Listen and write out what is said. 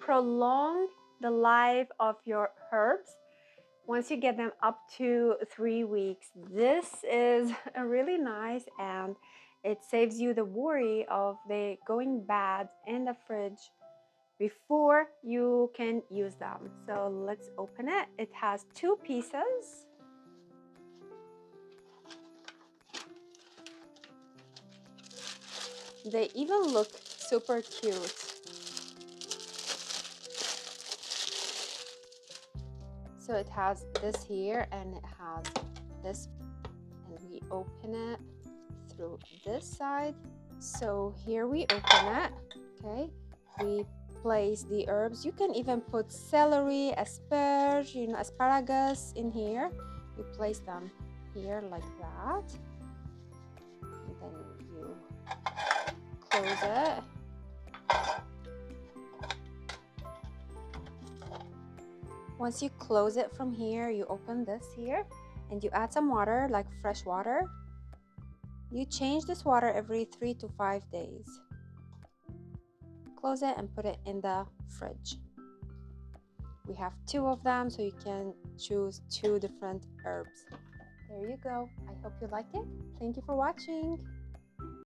prolong the life of your herbs once you get them up to 3 weeks. This is really nice, and it saves you the worry of they going bad in the fridge before you can use them. So let's open it. It has 2 pieces. They even look super cute. So it has this here and it has this, and we open it through this side. So here we open it, okay? We place the herbs. You can even put celery, asparagus in here. You place them here like that. And then you close it. Once you close it from here, you open this here and you add some water, like fresh water. You change this water every 3 to 5 days. Close it and put it in the fridge. We have 2 of them, so you can choose 2 different herbs. There you go. I hope you like it. Thank you for watching.